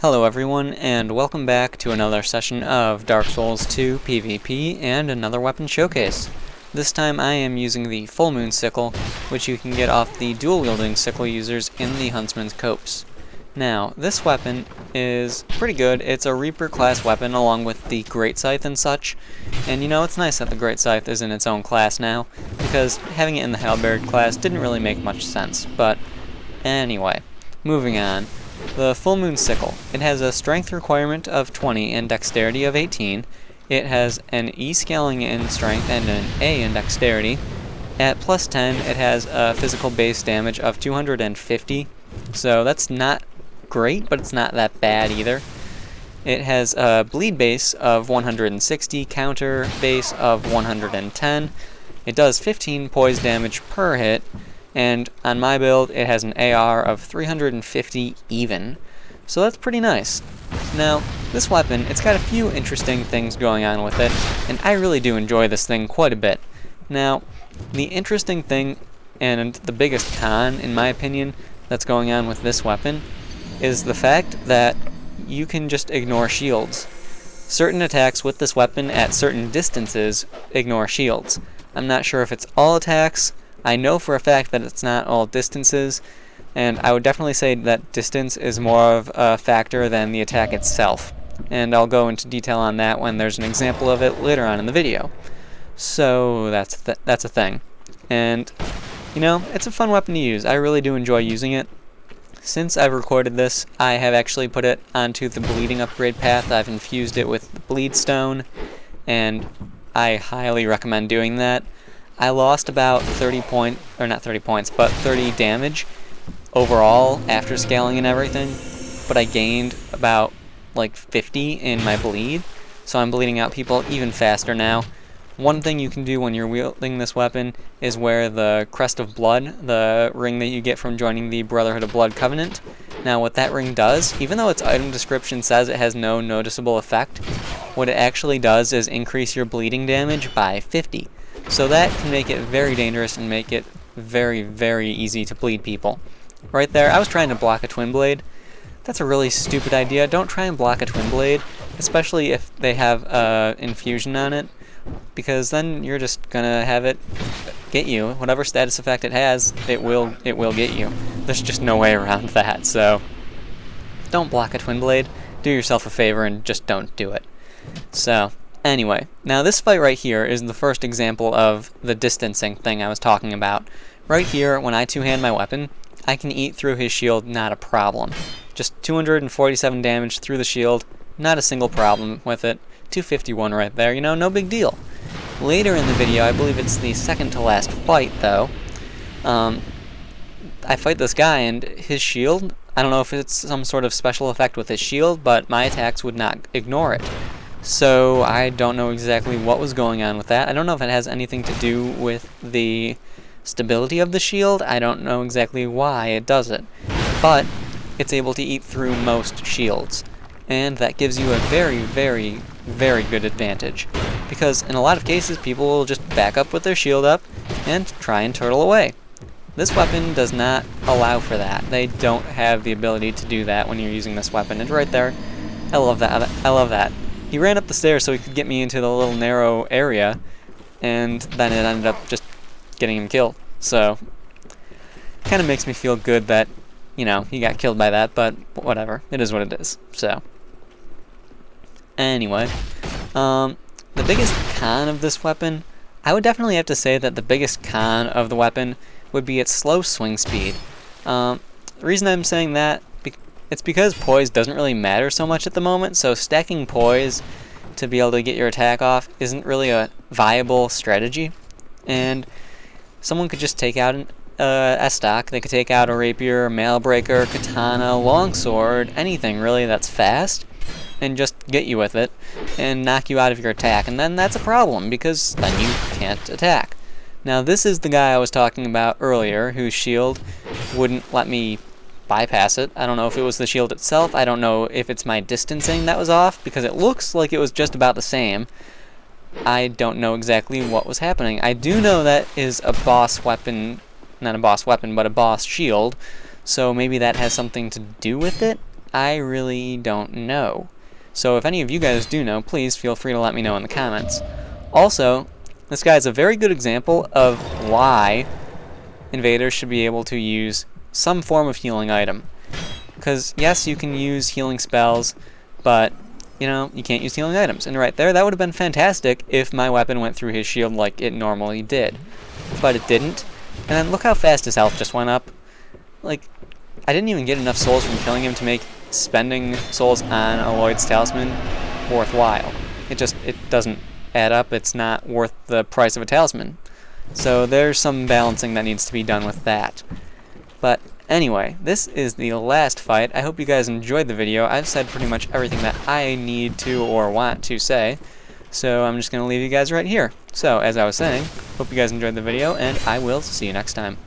Hello everyone, and welcome back to another session of Dark Souls 2 PvP and another weapon showcase. This time I am using the Full Moon Sickle, which you can get off the dual-wielding sickle users in the Huntsman's Copse. Now, this weapon is pretty good. It's a Reaper class weapon along with the Great Scythe and such, and you know, it's nice that the Great Scythe is in its own class now, because having it in the Halberd class didn't really make much sense, but anyway, moving on. The Full Moon Sickle. It has a strength requirement of 20 and dexterity of 18. It has an E scaling in strength and an A in dexterity. At plus 10, it has a physical base damage of 250, so that's not great, but it's not that bad either. It has a bleed base of 160, counter base of 110. It does 15 poise damage per hit, and on my build it has an AR of 350 even, so that's pretty nice. Now, this weapon, it's got a few interesting things going on with it, and I really do enjoy this thing quite a bit. Now, the interesting thing, and the biggest con, in my opinion, that's going on with this weapon, is the fact that you can just ignore shields. Certain attacks with this weapon at certain distances ignore shields. I'm not sure if it's all attacks. I know for a fact that it's not all distances, and I would definitely say that distance is more of a factor than the attack itself. And I'll go into detail on that when there's an example of it later on in the video. So that's a thing. And, you know, it's a fun weapon to use. I really do enjoy using it. Since I've recorded this, I have actually put it onto the bleeding upgrade path. I've infused it with the bleed stone, and I highly recommend doing that. I lost about 30 damage overall after scaling and everything, but I gained about like 50 in my bleed, so I'm bleeding out people even faster now. One thing you can do when you're wielding this weapon is wear the Crest of Blood, the ring that you get from joining the Brotherhood of Blood Covenant. Now what that ring does, even though its item description says it has no noticeable effect, what it actually does is increase your bleeding damage by 50. So that can make it very dangerous and make it very, very easy to bleed people. Right there, I was trying to block a Twin Blade. That's a really stupid idea. Don't try and block a Twin Blade, especially if they have infusion on it, because then you're just gonna have it get you. Whatever status effect it has, it will get you. There's just no way around that, so don't block a Twin Blade. Do yourself a favor and just don't do it. So, anyway, now this fight right here is the first example of the distancing thing I was talking about. Right here, when I two-hand my weapon, I can eat through his shield, not a problem. Just 247 damage through the shield, not a single problem with it. 251 right there, you know, no big deal. Later in the video, I believe it's the second to last fight though, I fight this guy and his shield, I don't know if it's some sort of special effect with his shield, but my attacks would not ignore it. So I don't know exactly what was going on with that. I don't know if it has anything to do with the stability of the shield. I don't know exactly why it does it. But it's able to eat through most shields. And that gives you a very, very, very good advantage. Because in a lot of cases, people will just back up with their shield up and try and turtle away. This weapon does not allow for that. They don't have the ability to do that when you're using this weapon. And right there, I love that. I love that. He ran up the stairs so he could get me into the little narrow area, and then it ended up just getting him killed. So, kind of makes me feel good that, you know, he got killed by that, but whatever. It is what it is. So, anyway, the biggest con of this weapon, I would definitely have to say that the biggest con of the weapon would be its slow swing speed. The reason I'm saying that, it's because poise doesn't really matter so much at the moment, so stacking poise to be able to get your attack off isn't really a viable strategy. And someone could just take out an S-stock, they could take out a rapier, mail breaker, katana, longsword, anything really that's fast, and just get you with it, and knock you out of your attack, and then that's a problem, because then you can't attack. Now this is the guy I was talking about earlier, whose shield wouldn't let me bypass it. I don't know if it was the shield itself. I don't know if it's my distancing that was off, because it looks like it was just about the same. I don't know exactly what was happening. I do know that is a boss weapon, not a boss weapon, but a boss shield, so maybe that has something to do with it. I really don't know. So if any of you guys do know, please feel free to let me know in the comments. Also, this guy is a very good example of why invaders should be able to use some form of healing item. Because, yes, you can use healing spells, but, you know, you can't use healing items. And right there, that would have been fantastic if my weapon went through his shield like it normally did. But it didn't. And then look how fast his health just went up. Like, I didn't even get enough souls from killing him to make spending souls on a Lloyd's Talisman worthwhile. It doesn't add up. It's not worth the price of a talisman. So there's some balancing that needs to be done with that. But anyway, this is the last fight. I hope you guys enjoyed the video. I've said pretty much everything that I need to or want to say. So I'm just going to leave you guys right here. So, as I was saying, hope you guys enjoyed the video, and I will see you next time.